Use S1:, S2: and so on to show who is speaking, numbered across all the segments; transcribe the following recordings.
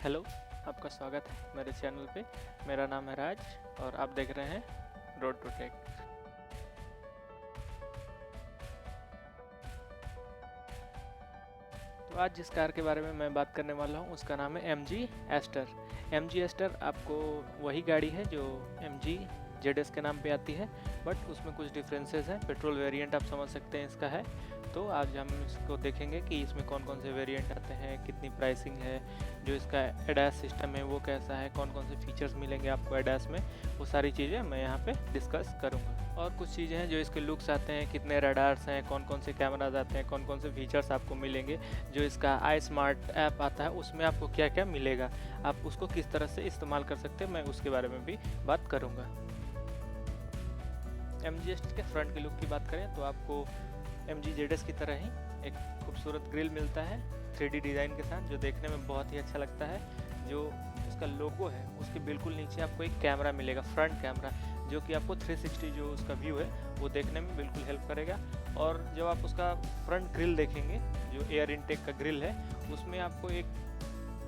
S1: Hello, आपका स्वागत है मेरे चैनल पे। मेरा नाम है राज और आप देख रहे हैं रोड टू टेक। तो आज जिस कार के बारे में मैं बात करने वाला हूँ उसका नाम है MG एस्टर। MG एस्टर आपको वही गाड़ी है जो MG ZS के नाम पे आती है, बट उसमें कुछ डिफरेंसेस हैं। पेट्रोल वेरिएंट आप समझ सकते हैं इसका है। तो आज हम इसको देखेंगे कि इसमें कौन कौन से वेरिएंट आते हैं, कितनी प्राइसिंग है, जो इसका एडास सिस्टम है वो कैसा है, कौन कौन से फीचर्स मिलेंगे आपको एडास में, वो सारी चीज़ें मैं यहाँ पे डिस्कस करूँगा। और कुछ चीज़ें हैं जो इसके लुक्स आते हैं, कितने रडार्स हैं, कौन कौन से कैमराज आते हैं, कौन कौन से फीचर्स आपको मिलेंगे, जो इसका आई स्मार्ट ऐप आता है उसमें आपको क्या क्या मिलेगा, आप उसको किस तरह से इस्तेमाल कर सकते हैं, मैं उसके बारे में भी बात करूँगा। MG एस्टर के फ्रंट की लुक की बात करें तो आपको MG ZS की तरह ही एक खूबसूरत ग्रिल मिलता है 3D डिज़ाइन के साथ, जो देखने में बहुत ही अच्छा लगता है। जो उसका लोगो है उसके बिल्कुल नीचे आपको एक कैमरा मिलेगा, फ्रंट कैमरा, जो कि आपको 360 जो उसका व्यू है वो देखने में बिल्कुल हेल्प करेगा। और जब आप उसका फ्रंट ग्रिल देखेंगे, जो एयर इनटेक का ग्रिल है, उसमें आपको एक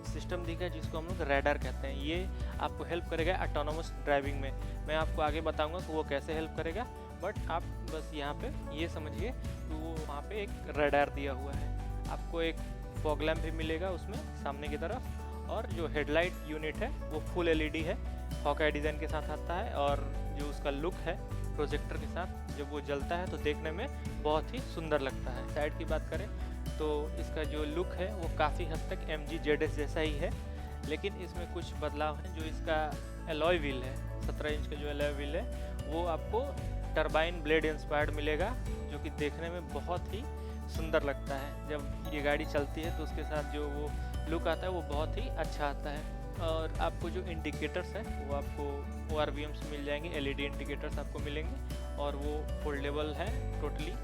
S1: सिस्टम दिखा है जिसको हम लोग रैडार कहते हैं। ये आपको हेल्प करेगा ऑटोनोमस ड्राइविंग में। मैं आपको आगे बताऊंगा कि वो कैसे हेल्प करेगा, बट आप बस यहाँ पे ये समझिए कि वो वहाँ पे एक रडार दिया हुआ है। आपको एक फॉग लैम्प भी मिलेगा उसमें सामने की तरफ, और जो हेडलाइट यूनिट है वो फुल LED है, हॉकाई डिज़ाइन के साथ आता है। और जो उसका लुक है प्रोजेक्टर के साथ जब वो जलता है तो देखने में बहुत ही सुंदर लगता है। साइड की बात करें तो इसका जो लुक है वो काफ़ी हद तक MG ZS जैसा ही है, लेकिन इसमें कुछ बदलाव है। जो इसका एलॉय व्हील है, 17 इंच का जो एलॉय व्हील है वो आपको टरबाइन ब्लेड इंस्पायर्ड मिलेगा, जो कि देखने में बहुत ही सुंदर लगता है। जब ये गाड़ी चलती है तो उसके साथ जो वो लुक आता है वो बहुत ही अच्छा आता है। और आपको जो इंडिकेटर्स है वो आपको ORVMs मिल जाएंगे, LED इंडिकेटर्स आपको मिलेंगे, और वो फोल्डेबल है टोटली।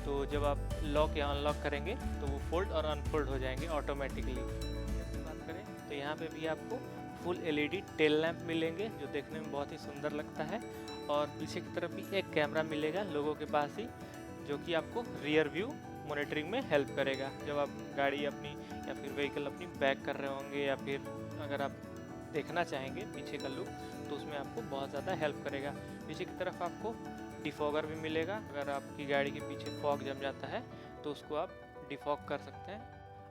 S1: तो जब आप लॉक या अनलॉक करेंगे तो वो फोल्ड और अनफोल्ड हो जाएंगे ऑटोमेटिकली। बात करें तो यहाँ पे भी आपको फुल LED टेल लैंप मिलेंगे, जो देखने में बहुत ही सुंदर लगता है। और पीछे की तरफ भी एक कैमरा मिलेगा लोगों के पास ही, जो कि आपको रियर व्यू मॉनिटरिंग में हेल्प करेगा। जब आप गाड़ी अपनी या फिर व्हीकल अपनी बैक कर रहे होंगे, या फिर अगर आप देखना चाहेंगे पीछे का लुक, तो उसमें आपको बहुत ज़्यादा हेल्प करेगा। पीछे की तरफ आपको डिफॉगर भी मिलेगा। अगर आपकी गाड़ी के पीछे फॉग जम जाता है तो उसको आप डिफॉग कर सकते हैं।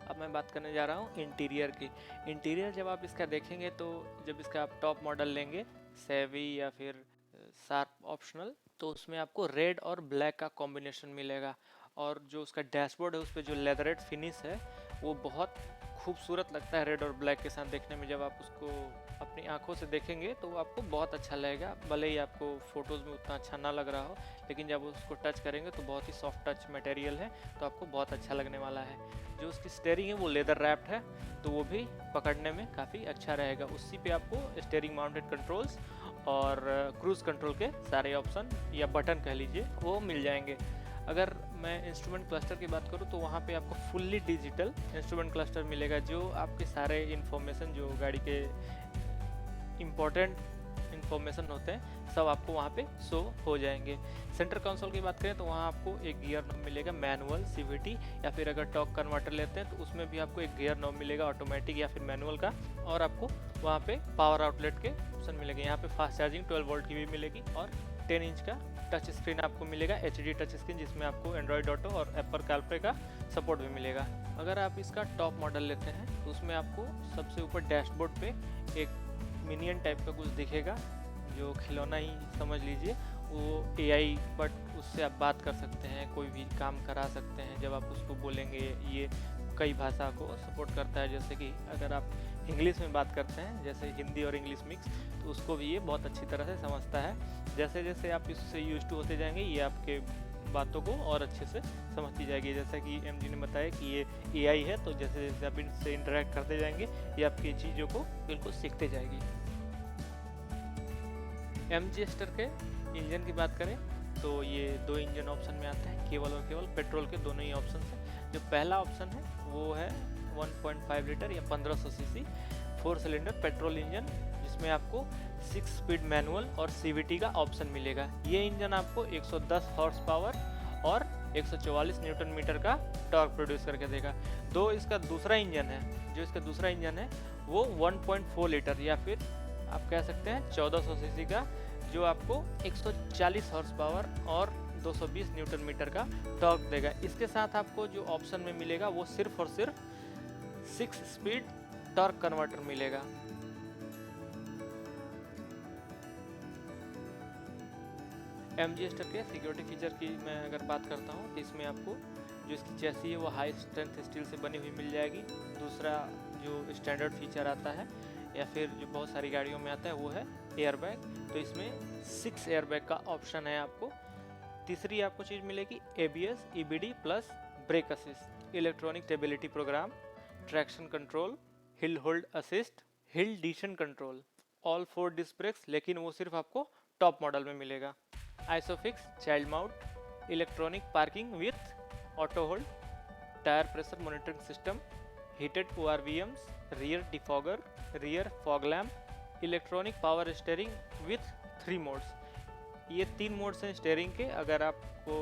S1: अब मैं बात करने जा रहा हूँ इंटीरियर की। इंटीरियर जब आप इसका देखेंगे तो जब इसका आप टॉप मॉडल लेंगे, सेवी या फिर शार्प ऑप्शनल, तो उसमें आपको रेड और ब्लैक का कॉम्बिनेशन मिलेगा। और जो उसका डैशबोर्ड है उस पर जो लेदरेट फिनिश है वो बहुत खूबसूरत लगता है रेड और ब्लैक के साथ देखने में। जब आप उसको अपनी आंखों से देखेंगे तो वो आपको बहुत अच्छा लगेगा, भले ही आपको फ़ोटोज़ में उतना अच्छा ना लग रहा हो, लेकिन जब उसको टच करेंगे तो बहुत ही सॉफ्ट टच मटेरियल है, तो आपको बहुत अच्छा लगने वाला है। जो उसकी स्टेयरिंग है वो लेदर रैप्ड है, तो वो भी पकड़ने में काफ़ी अच्छा रहेगा। उसी पे आपको स्टेयरिंग माउंटेड कंट्रोल्स और क्रूज़ कंट्रोल के सारे ऑप्शन या बटन कह लीजिए वो मिल जाएंगे। अगर मैं इंस्ट्रूमेंट क्लस्टर की बात करूँ तो वहाँ पे आपको फुल्ली डिजिटल इंस्ट्रूमेंट क्लस्टर मिलेगा, जो आपके सारे इन्फॉर्मेशन जो गाड़ी के इम्पोर्टेंट इन्फॉर्मेशन होते हैं सब आपको वहाँ पे शो हो जाएंगे। सेंटर कंसोल की बात करें तो वहाँ आपको एक गियर नॉब मिलेगा, मैनुअल, CVT, या फिर अगर टॉर्क कन्वर्टर लेते हैं तो उसमें भी आपको एक गियर नॉब मिलेगा, ऑटोमेटिक या फिर मैनुअल का। और आपको वहाँ पे पावर आउटलेट के ऑप्शन मिलेंगे। यहाँ पे फास्ट चार्जिंग 12 वोल्ट की भी मिलेगी, और 10 इंच का टच स्क्रीन आपको मिलेगा, HD टच स्क्रीन, जिसमें आपको एंड्रॉयड ऑटो और एप्पल कारप्ले का सपोर्ट भी मिलेगा। अगर आप इसका टॉप मॉडल लेते हैं तो उसमें आपको सबसे ऊपर डैशबोर्ड पे एक मिनियन टाइप का कुछ दिखेगा, जो खिलौना ही समझ लीजिए। वो AI, बट उससे आप बात कर सकते हैं, कोई भी काम करा सकते हैं। जब आप उसको बोलेंगे, ये कई भाषा को सपोर्ट करता है, जैसे कि अगर आप इंग्लिश में बात करते हैं, जैसे हिंदी और इंग्लिश मिक्स, तो उसको भी ये बहुत अच्छी तरह से समझता है। जैसे जैसे आप इससे यूज टू होते जाएंगे, ये आपके बातों को और अच्छे से समझती जाएगी। जैसा कि MG ने बताया कि ये AI है, तो जैसे जैसे आप इनसे इंटरेक्ट करते जाएंगे ये आपकी चीज़ों को बिल्कुल सीखते जाएगी। MG एस्टर के इंजन की बात करें तो ये 2 इंजन ऑप्शन में आता है, केवल और केवल पेट्रोल के दोनों ही ऑप्शन हैं। जो पहला ऑप्शन है वो है 1.5 लीटर या 1500 सीसी 4 सिलेंडर पेट्रोल इंजन, जिसमें आपको 6 स्पीड मैनुअल और CVT का ऑप्शन मिलेगा। ये इंजन आपको 110 हॉर्स पावर और 144 न्यूटन मीटर का टॉर्क प्रोड्यूस करके देगा। दो इसका दूसरा इंजन है जो इसका दूसरा इंजन है वो 1.4 लीटर या फिर आप कह सकते हैं 1400 सीसी का, जो आपको 140 हॉर्स पावर और 220 न्यूटन मीटर का टॉर्क देगा। इसके साथ आपको जो ऑप्शन में मिलेगा वो सिर्फ और सिर्फ 6 स्पीड टॉर्क कन्वर्टर मिलेगा। MG स्टर के सिक्योरिटी फीचर की मैं अगर बात करता हूँ तो इसमें आपको जो इसकी चेसी है वो हाई स्ट्रेंथ स्टील से बनी हुई मिल जाएगी। दूसरा जो स्टैंडर्ड फीचर आता है या फिर जो बहुत सारी गाड़ियों में आता है वो है एयरबैग, तो इसमें 6 एयरबैग का ऑप्शन है आपको। तीसरी आपको चीज़ मिलेगी ABS EBD plus brake assist, electronic stability program, traction control, hill hold assist, hill descent control, all 4 disc brakes, लेकिन वो सिर्फ आपको टॉप मॉडल में मिलेगा। Isofix child mount, electronic parking with auto hold, tyre pressure monitoring system, heated ORVMs, rear defogger, rear fog lamp, electronic power steering with 3 modes. ये 3 modes हैं steering के। अगर आपको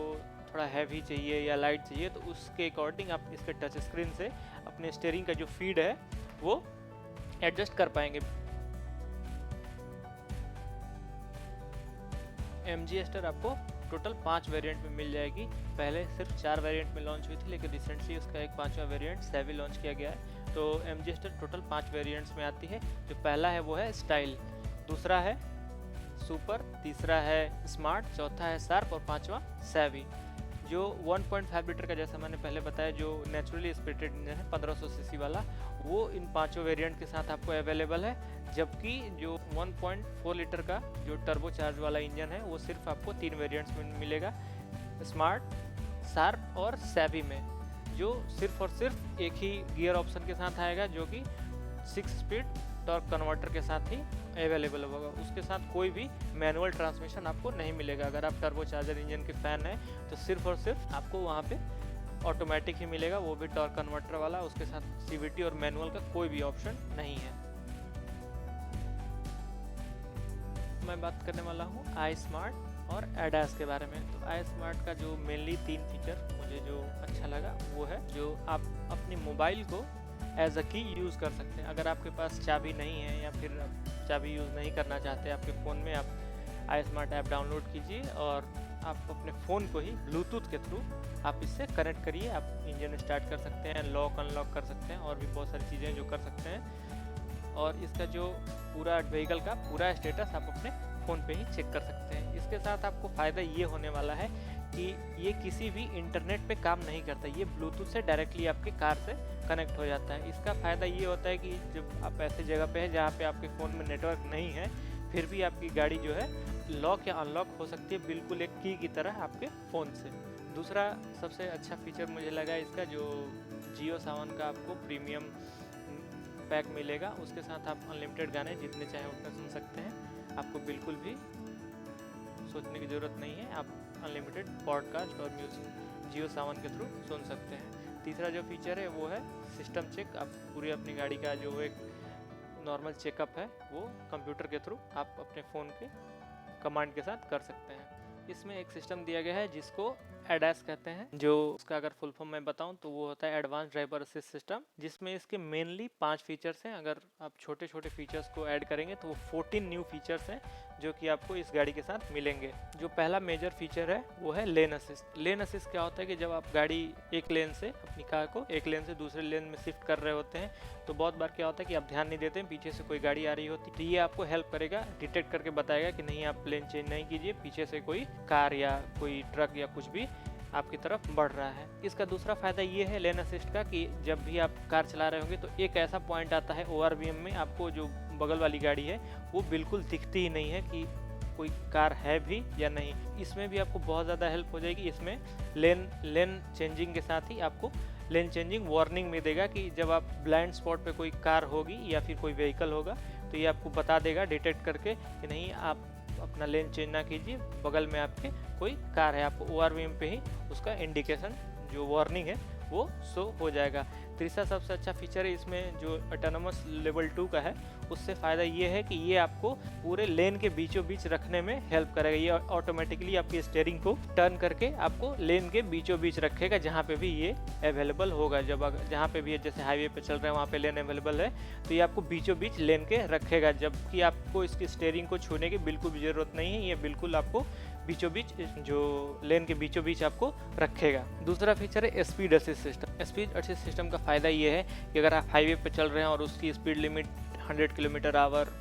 S1: थोड़ा हैवी चाहिए या लाइट चाहिए तो उसके अकॉर्डिंग आप इसके टच स्क्रीन से अपने स्टीयरिंग का जो फीड है वो एडजस्ट कर पाएंगे। MG स्टर आपको टोटल 5 वेरिएंट में मिल जाएगी। पहले सिर्फ 4 वेरिएंट में लॉन्च हुई थी, लेकिन रिसेंटली उसका एक 5वां वेरिएंट सैवी लॉन्च किया गया है। तो MG स्टर टोटल 5 वेरिएंट्स में आती है। जो पहला है वो है स्टाइल, दूसरा है सुपर, तीसरा है स्मार्ट, चौथा है शार्प और 5वां सैवी। जो 1.5 लीटर का, जैसा मैंने पहले बताया, जो नेचुरली एस्पिरेटेड इंजन है 1500 सीसी वाला, वो इन 5 वेरिएंट के साथ आपको अवेलेबल है। जबकि जो 1.4 लीटर का जो टर्बो चार्ज वाला इंजन है वो सिर्फ आपको 3 वेरिएंट्स में मिलेगा, स्मार्ट, शार्प और सैवी में, जो सिर्फ और सिर्फ एक ही गियर ऑप्शन के साथ आएगा, जो कि 6 स्पीड टॉर्क कन्वर्टर के साथ ही अवेलेबल होगा। उसके साथ कोई भी मैनुअल ट्रांसमिशन आपको नहीं मिलेगा। अगर आप टर्बो चार्जर इंजन के फ़ैन हैं तो सिर्फ और सिर्फ आपको वहाँ पे ऑटोमेटिक ही मिलेगा, वो भी टॉर्क कन्वर्टर वाला। उसके साथ CVT और मैनुअल का कोई भी ऑप्शन नहीं है। मैं बात करने वाला हूँ iSmart और ADAS के बारे में। तो iSmart का जो मेनली 3 फीचर मुझे जो अच्छा लगा वो है जो आप अपनी मोबाइल को एज अ की यूज़ कर सकते हैं। अगर आपके पास चाबी नहीं है या फिर आप चाबी यूज़ नहीं करना चाहते आपके फ़ोन में, आप iSmart ऐप डाउनलोड कीजिए और आप अपने फ़ोन को ही ब्लूटूथ के थ्रू आप इससे कनेक्ट करिए। आप इंजन स्टार्ट कर सकते हैं, लॉक अनलॉक कर सकते हैं और भी बहुत सारी चीज़ें जो कर सकते हैं। और इसका जो पूरा व्हीकल का पूरा स्टेटस आप अपने फ़ोन पे ही चेक कर सकते हैं। इसके साथ आपको फ़ायदा ये होने वाला है कि ये किसी भी इंटरनेट पे काम नहीं करता, ये ब्लूटूथ से डायरेक्टली आपके कार से कनेक्ट हो जाता है। इसका फ़ायदा ये होता है कि जब आप ऐसी जगह पे हैं जहाँ पे आपके फ़ोन में नेटवर्क नहीं है, फिर भी आपकी गाड़ी जो है लॉक या अनलॉक हो सकती है बिल्कुल एक की की तरह आपके फ़ोन से। दूसरा सबसे अच्छा फीचर मुझे लगा इसका, जो जियो सावन का आपको प्रीमियम पैक मिलेगा। उसके साथ आप अनलिमिटेड गाने जितने चाहें उतने सुन सकते हैं। आपको बिल्कुल भी सोचने की ज़रूरत नहीं है, आप अनलिमिटेड पॉडकास्ट और म्यूज़िक जियो सावन के थ्रू सुन सकते हैं। तीसरा जो फीचर है वो है सिस्टम चेक। आप पूरी अपनी गाड़ी का जो एक नॉर्मल चेकअप है वो कंप्यूटर के थ्रू आप अपने फ़ोन के कमांड के साथ कर सकते हैं। इसमें एक सिस्टम दिया गया है जिसको ADAS कहते हैं, जो उसका अगर फुल फॉर्म मैं बताऊं तो वो होता है एडवांस ड्राइवर असिस्ट सिस्टम, जिसमें इसके मेनली 5 फीचर्स हैं। अगर आप छोटे छोटे फीचर्स को ऐड करेंगे तो वो 14 न्यू फीचर्स हैं जो कि आपको इस गाड़ी के साथ मिलेंगे। जो पहला मेजर फीचर है वो है लेन असिस्ट। लेन असिस्ट क्या होता है कि जब आप गाड़ी एक लेन से अपनी कार को एक लेन से दूसरे लेन में शिफ्ट कर रहे होते हैं तो बहुत बार क्या होता है कि आप ध्यान नहीं देते हैं, पीछे से कोई गाड़ी आ रही होती है, तो ये आपको हेल्प करेगा, डिटेक्ट करके बताएगा कि नहीं आप लेन चेंज नहीं कीजिए, पीछे से कोई कार या कोई ट्रक या कुछ भी आपकी तरफ बढ़ रहा है। इसका दूसरा फ़ायदा ये है लेन असिस्ट का कि जब भी आप कार चला रहे होंगे तो एक ऐसा पॉइंट आता है ORVM में, आपको जो बगल वाली गाड़ी है वो बिल्कुल दिखती ही नहीं है कि कोई कार है भी या नहीं। इसमें भी आपको बहुत ज़्यादा हेल्प हो जाएगी। इसमें लेन चेंजिंग के साथ ही आपको लेन चेंजिंग वार्निंग में देगा कि जब आप ब्लाइंड स्पॉट पे कोई कार होगी या फिर कोई व्हीकल होगा तो ये आपको बता देगा डिटेक्ट करके कि नहीं आप अपना लेन चेंज ना कीजिए, बगल में आपके कोई कार है। आपको ORVM पे ही उसका इंडिकेशन जो वार्निंग है वो शो हो जाएगा। तीसरा सबसे अच्छा फीचर है इसमें जो ऑटोनोमस लेवल 2 का है, उससे फ़ायदा ये है कि ये आपको पूरे लेन के बीचों बीच रखने में हेल्प करेगा। ये ऑटोमेटिकली आपकी स्टीयरिंग को टर्न करके आपको लेन के बीचों बीच रखेगा जहाँ पे भी ये अवेलेबल होगा। जहाँ पे भी जैसे हाईवे पे चल रहे हैं वहाँ पे लेन अवेलेबल है तो ये आपको बीचों बीच लेन के रखेगा, जबकि आपको इसकी स्टीयरिंग को छूने की बिल्कुल भी ज़रूरत नहीं है। ये बिल्कुल आपको बीचों बीच जो लेन के बीचों बीच आपको रखेगा। दूसरा फीचर है speed assist system. Speed assist system का फ़ायदा ये है कि अगर आप हाईवे पर चल रहे हैं और उसकी speed limit 100 kilometre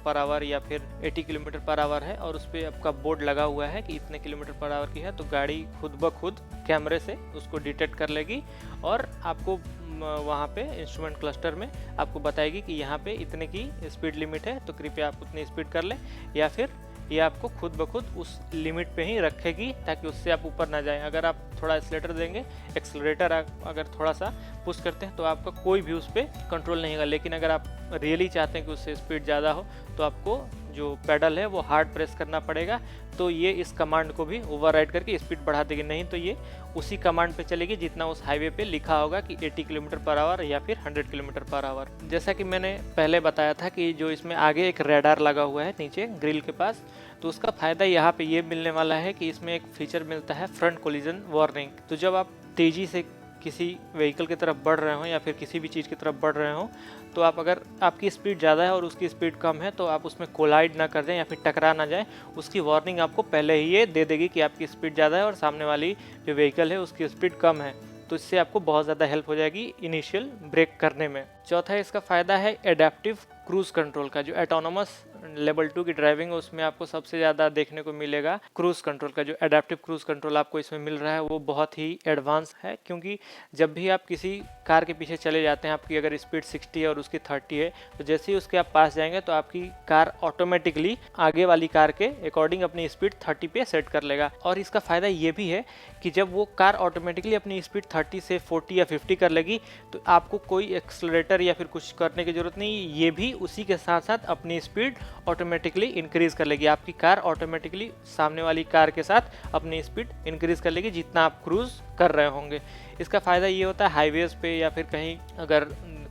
S1: per hour या फिर 80 किलोमीटर पर आवर है और उस पर आपका बोर्ड लगा हुआ है कि इतने किलोमीटर पर आवर की है, तो गाड़ी खुद ब खुद कैमरे से उसको डिटेक्ट कर लेगी और आपको वहाँ पे इंस्ट्रूमेंट क्लस्टर में आपको बताएगी कि यहाँ पे इतने की स्पीड लिमिट है, तो कृपया आप उतनी स्पीड कर लें, या फिर ये आपको खुद ब खुद उस लिमिट पे ही रखेगी ताकि उससे आप ऊपर ना जाएं। अगर आप थोड़ा एक्सेलरेटर अगर थोड़ा सा पुश करते हैं तो आपका कोई भी उस पर कंट्रोल नहीं होगा, लेकिन अगर आप रियली चाहते हैं कि उससे स्पीड ज़्यादा हो तो आपको जो पेडल है वो हार्ड प्रेस करना पड़ेगा, तो ये इस कमांड को भी ओवरराइड करके स्पीड बढ़ा देगी। नहीं तो ये उसी कमांड पे चलेगी जितना उस हाईवे पे लिखा होगा कि 80 किलोमीटर पर आवर या फिर 100 किलोमीटर पर आवर। जैसा कि मैंने पहले बताया था कि जो इसमें आगे एक रेडार लगा हुआ है नीचे ग्रिल के पास, तो उसका फ़ायदा यहाँ पे ये मिलने वाला है कि इसमें एक फीचर मिलता है फ्रंट कोलिजन वार्निंग। तो जब आप तेज़ी से किसी व्हीकल की तरफ बढ़ रहे हो या फिर किसी भी चीज़ की तरफ बढ़ रहे हो, तो आप अगर आपकी स्पीड ज़्यादा है और उसकी स्पीड कम है तो आप उसमें कोलाइड ना कर दें या फिर टकरा ना जाए, उसकी वार्निंग आपको पहले ही ये दे देगी कि आपकी स्पीड ज़्यादा है और सामने वाली जो व्हीकल है उसकी स्पीड कम है। तो इससे आपको बहुत ज़्यादा हेल्प हो जाएगी इनिशियल ब्रेक करने में। चौथा इसका फ़ायदा है एडेप्टिव क्रूज़ कंट्रोल का। जो ऑटोनोमस लेवल 2 की ड्राइविंग है उसमें आपको सबसे ज़्यादा देखने को मिलेगा क्रूज़ कंट्रोल का। जो एडेप्टिव क्रूज़ कंट्रोल आपको इसमें मिल रहा है वो बहुत ही एडवांस है, क्योंकि जब भी आप किसी कार के पीछे चले जाते हैं, आपकी अगर स्पीड 60 है और उसकी 30 है, तो जैसे ही उसके आप पास जाएंगे तो आपकी कार ऑटोमेटिकली आगे वाली कार के अकॉर्डिंग अपनी स्पीड 30 पे सेट कर लेगा। और इसका फ़ायदा ये भी है कि जब वो कार ऑटोमेटिकली अपनी स्पीड 30 से 40 या 50 कर लेगी तो आपको कोई एक्सलरेटर या फिर कुछ करने की ज़रूरत नहीं, ये भी उसी के साथ साथ अपनी स्पीड ऑटोमेटिकली इंक्रीज़ कर लेगी। आपकी कार ऑटोमेटिकली सामने वाली कार के साथ अपनी स्पीड इंक्रीज़ कर लेगी जितना आप क्रूज़ कर रहे होंगे। इसका फ़ायदा ये होता है हाईवेज़ पे या फिर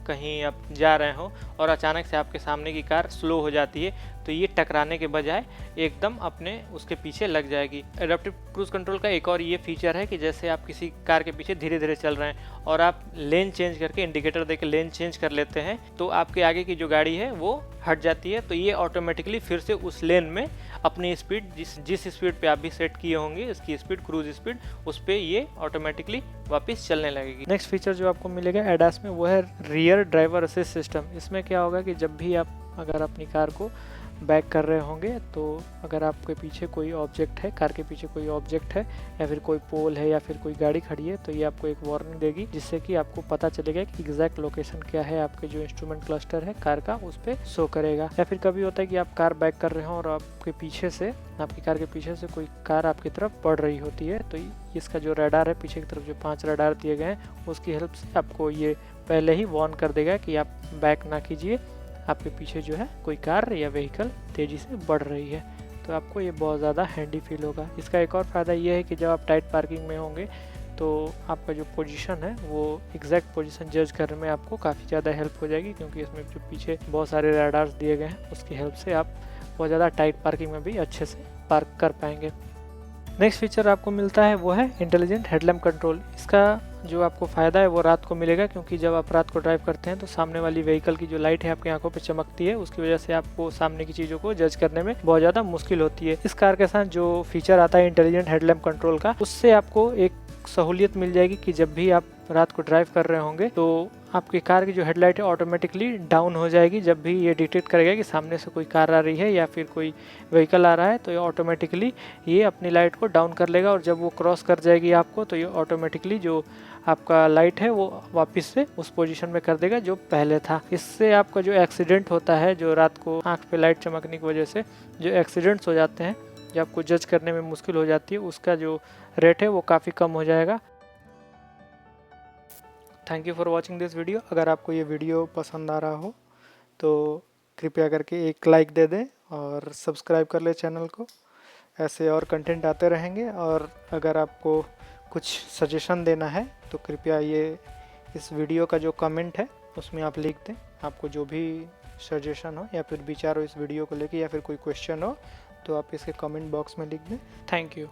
S1: कहीं आप जा रहे हो और अचानक से आपके सामने की कार स्लो हो जाती है, तो ये टकराने के बजाय एकदम अपने उसके पीछे लग जाएगी। एडेप्टिव क्रूज़ कंट्रोल का एक और ये फीचर है कि जैसे आप किसी कार के पीछे धीरे धीरे चल रहे हैं और आप लेन चेंज करके इंडिकेटर देके लेन चेंज कर लेते हैं, तो आपके आगे की जो गाड़ी है वो हट जाती है, तो ये ऑटोमेटिकली फिर से उस लेन में अपनी स्पीड जिस स्पीड पे आप भी सेट किए होंगे इसकी स्पीड क्रूज स्पीड, उस पर ये ऑटोमेटिकली वापस चलने लगेगी। नेक्स्ट फीचर जो आपको मिलेगा एडास में वो है रियर ड्राइवर असिस्ट सिस्टम। इसमें क्या होगा कि जब भी आप अगर अपनी कार को बैक कर रहे होंगे तो अगर आपके पीछे कोई ऑब्जेक्ट है, कार के पीछे कोई ऑब्जेक्ट है या फिर कोई पोल है या फिर कोई गाड़ी खड़ी है, तो ये आपको एक वार्निंग देगी जिससे कि आपको पता चलेगा कि एग्जैक्ट लोकेशन क्या है, आपके जो इंस्ट्रूमेंट क्लस्टर है कार का उस पर शो करेगा। या फिर कभी होता है कि आप कार बैक कर रहे हो और आपकी कार के पीछे से कोई कार आपकी तरफ बढ़ रही होती है, तो इसका जो रडार है पीछे की तरफ जो 5 रडार दिए गए हैं उसकी हेल्प से आपको ये पहले ही वार्न कर देगा कि आप बैक ना कीजिए, आपके पीछे जो है कोई कार या व्हीकल तेज़ी से बढ़ रही है। तो आपको ये बहुत ज़्यादा हैंडी फील होगा। इसका एक और फ़ायदा ये है कि जब आप टाइट पार्किंग में होंगे तो आपका जो पोजीशन है वो एग्जैक्ट पोजीशन जज करने में आपको काफ़ी ज़्यादा हेल्प हो जाएगी, क्योंकि इसमें जो पीछे बहुत सारे रडार्स दिए गए हैं उसकी हेल्प से आप बहुत ज़्यादा टाइट पार्किंग में भी अच्छे से पार्क कर पाएंगे। नेक्स्ट फीचर आपको मिलता है वो है इंटेलिजेंट हेडलैम्प कंट्रोल। इसका जो आपको फ़ायदा है वो रात को मिलेगा, क्योंकि जब आप रात को ड्राइव करते हैं तो सामने वाली व्हीकल की जो लाइट है आपकी आंखों पे चमकती है, उसकी वजह से आपको सामने की चीज़ों को जज करने में बहुत ज़्यादा मुश्किल होती है। इस कार के साथ जो फीचर आता है इंटेलिजेंट हेडलैम्प कंट्रोल का, उससे आपको एक सहूलियत मिल जाएगी कि जब भी आप रात को ड्राइव कर रहे होंगे तो आपकी कार की जो हेडलाइट है ऑटोमेटिकली डाउन हो जाएगी। जब भी ये डिटेक्ट करेगा कि सामने से कोई कार आ रही है या फिर कोई व्हीकल आ रहा है तो ये ऑटोमेटिकली ये अपनी लाइट को डाउन कर लेगा, और जब वो क्रॉस कर जाएगी आपको तो ये ऑटोमेटिकली जो आपका लाइट है वो वापस से उस पोजीशन में कर देगा जो पहले था। इससे आपका जो एक्सीडेंट होता है, जो रात को आँख पे लाइट चमकने की वजह से जो एक्सीडेंट्स हो जाते हैं, जो आपको जज करने में मुश्किल हो जाती है, उसका जो रेट है वो काफ़ी कम हो जाएगा। Thank you for watching this video. अगर आपको ये वीडियो पसंद आ रहा हो तो कृपया करके एक लाइक दे दें और सब्सक्राइब कर ले चैनल को। ऐसे और कंटेंट आते रहेंगे, और अगर आपको कुछ सजेशन देना है तो कृपया ये
S2: इस वीडियो का जो कमेंट है उसमें आप लिख दें। आपको जो भी सजेशन हो या फिर विचार हो इस वीडियो को लेके या फिर कोई क्वेश्चन हो तो आप इसके कमेंट बॉक्स में लिख दें। Thank you.